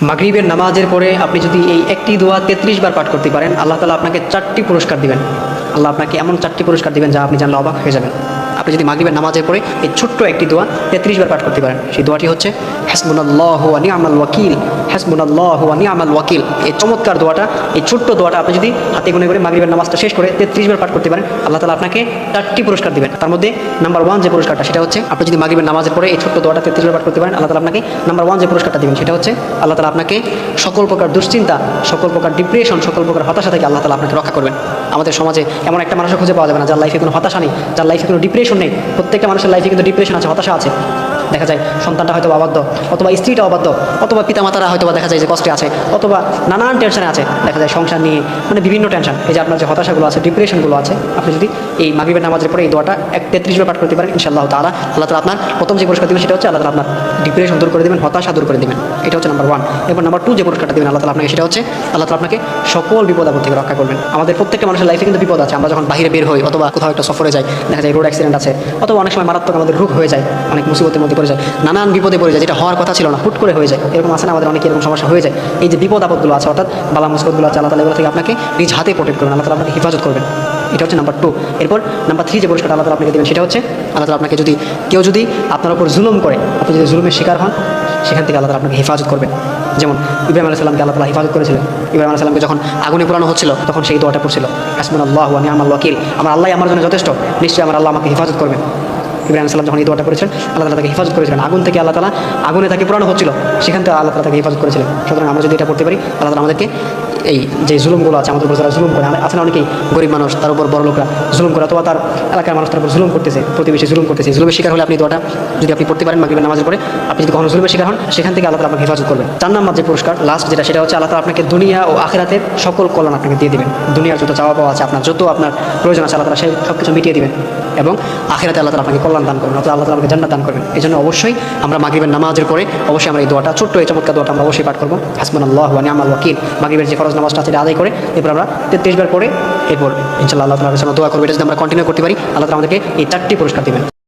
মাগরিবের নামাজের পরে আপনি যদি এই একটি দোয়া 33 বার পাঠ করতে পারেন, আল্লাহ তাআলা আপনাকে 4টি পুরস্কার দিবেন। আল্লাহ আপনাকে এমন 4টি পুরস্কার দিবেন যা আপনি জানলে অবাক হয়ে যাবেন। আপনি যদি মাগরিবের নামাজের পরে এই ছোট্ট একটি দোয়া 33 বার পাঠ করতে পারেন, সেই দোয়াটি হচ্ছে হাসবুনাল্লাহু ওয়া নি'মাল ওয়াকিল, হাসবুনাল্লাহু ওয়া নি'মাল ওয়াকিল। এই চমৎকার দোয়াটা, এই ছোট্ট দোয়াটা আপনি যদি হাতে গুনে করে মাগরিবের নামাজটা শেষ করে 33 বার পাঠ করতে পারেন, আল্লাহ তাআলা আপনাকে 4টি পুরস্কার দিবেন। তার মধ্যে নাম্বার 1 যে পুরস্কারটা, সেটা হচ্ছে আপনি যদি মাগরিবের নামাজের পরে এই ছোট্ট দোয়াটা 33 বার পাঠ করতে পারেন, আল্লাহ তাআলা আপনাকে নাম্বার 1 যে পুরস্কারটা দিবেন, সেটা হচ্ছে আল্লাহ তাআলা আপনাকে সকল প্রকার দুশ্চিন্তা, সকল প্রকার ডিপ্রেশন, সকল প্রকার হতাশা থেকে আল্লাহ তাআলা আপনাকে রক্ষা করবেন। আমাদের সমাজে এমন একটা মানুষও খুঁজে পাওয়া যাবে না যার লাইফে কোনো হতাশা নেই, যার লাইফে কোনো ডিপ্রেশন নেই। প্রত্যেকটা মানুষের লাইফে কিন্তু ডিপ্রেশন আছে, হতাশা আছে। দেখা যায় সন্তানটা হয়তো অবাধ্য, অথবা স্ত্রীটা অবাধ্য, অথবা পিতামাতারা হয়তো দেখা যায় যে কষ্টে আছে, অথবা নানান টেনশনে আছে। দেখা যায় সংসার নিয়ে মানে বিভিন্ন টেনশন। এই যে আপনার যে হতাশাগুলো আছে, ডিপ্রেশনগুলো আছে, আপনি যদি এই মাগরিবের নামাজের পরে এই দোয়াটা 33 বার পাঠ করতে পারেন, ইনশাআল্লাহ তাআলা আল্লাহ তাআলা আপনার প্রথম যে পুরস্কার দেবেন সেটা হচ্ছে আল্লাহ তাআলা আপনার ডিপ্রেশন দূর করে দেবেন, হতাশা দূর করে দেবেন। এটা হচ্ছে নাম্বার 1। এরপর নাম্বার 2 যে পুরস্কারটা দেবেন আল্লাহ তাআলা আপনাকে, সেটা হচ্ছে আল্লাহ তাআলা আপনাকে সকল বিপদ আপদ থেকে রক্ষা করবেন। আমাদের প্রত্যেকটা মানুষের লাইফে কিন্তু বিপদ আছে। আমরা যখন বাইরে বের হই অথবা কোথাও একটা সফরে যাই, দেখা যায় রোড অ্যাক্সিডেন্ট আছে, অথবা অনেক সময় মারাত্মক আমাদের রোগ হয়ে যায়, অনেক মুসিবতের মধ্যে পড়ে যায়, নানান বিপদে পড়ে যায়, যেটা হওয়ার কথা ছিল না, হুট করে হয়ে যায়। এরকম আছে না, আমাদের অনেক এরকম সমস্যা হয়ে যায়। এই যে বিপদ আপদগুলো আছে, অর্থাৎ বালা মুসিবতগুলো আছে, আল্লাহ তাআলা এগুলো থেকে আপনাকে নিজ হাতে প্রোটেক্ট করবেন, আল্লাহ তাআলা আপনাকে হেফাজত করবেন। এটা হচ্ছে নাম্বার 2। এরপর নাম্বার 3 যে পুরস্কারটা আল্লাহ তাআলা আপনাকে দেবেন, সেটা হচ্ছে আল্লাহ তাআলা আপনাকে কেউ যদি আপনার উপর জুলুম করে, আপনি যদি জুলুমের শিকার হন, সেখান থেকে আল্লাহ তাআলা আপনাকে হেফাজত করবেন। যেমন ইব্রাহিম আলাইহিস সালামকে আল্লাহ তাআলা হেফাজত করেছিলেন। ইব্রাহিম আলাইহিস সালামকে যখন আগুনে পোড়ানো হচ্ছিল, তখন সেই দোয়াটা পড়ছিল, হাসবুনাল্লাহু ওয়া নি'মাল ওয়াকিল। আমার আল্লাহ আমার জন্য যথেষ্ট, নিশ্চয়ই আমার আল্লাহ আমাকে হেফাজত করবেন। ইব্রাহিম আলাইহিস সালাম যখন এই দোয়াটা করেছিলেন, আল্লাহ তাআলা তাকে হেফাজত করেছিলেন। আগুন থেকে আল্লাহ তাআলা, আগুনে তাকে পোড়ানো হচ্ছিল, সেখান থেকে আল্লাহ তাআলা তাকে হেফাজত করেছিলেন। সুতরাং আমরা যদি এটা করতে পারি, আল্লাহ তাআলা আমাদেরকে এই যে জুলুমগুলো আছে, আমাদের উপর যারা জুলুম করে, আছে না অনেকেই গরিব মানুষ, তার উপর বড় লোকরা জুলুম করে, অথবা তার এলাকার মানুষ তার উপর জুলুম করতেছে, প্রতিবেশী জুলুম করতেছে, জুলুমের শিকার হলে আপনি দোয়াটা যদি আপনি পড়তে পারেন মাগরিবের নামাজের পরে, আপনি যদি কখনো জুলুমের শিকার হন, সেখান থেকে আল্লাহ তাআলা আপনাকে হেফাজত করবেন। 4 নম্বর যে পুরস্কার লাস্ট যেটা, সেটা হচ্ছে আল্লাহ তাআলা আপনাকে দুনিয়া ও আখিরাতের সকল কল্যাণ আপনাকে দিয়ে দিবেন। দুনিয়ার যত চাওয়া পাওয়া আছে, আপনার যত আপনার প্রয়োজন আছে, আল্লাহ তাআলা সেই সব কিছু মিটিয়ে দিবেন, এবং আখিরাতে আল্লাহ তাআলা আপনাকে কল্যাণ দান করবেন, অর্থাৎ আল্লাহ তাআলা আপনাকে জান্নাত দান করবেন। এই জন্য অবশ্যই আমরা মাগরিবের নামাজের পরে অবশ্যই আমরা এই দোয়াটা, ছোট্ট এই চমৎকার দোয়াটা আমরা অবশ্যই পাঠ করবো, হাসবুনাল্লাহু ওয়া নি'মাল ওয়াকিল। মাগরিবের যে ফরজ নামাজটা আছে এটা আদায় করে এরপর আমরা 33 বার পরে এরপর ইনশাআল্লাহ আল্লাহ তাআলার কাছে দোয়া করবো। এটা যদি আমরা কন্টিনিউ করতে পারি, আল্লাহ তাআলা আমাদেরকে এই 4টি পুরস্কার দিবেন।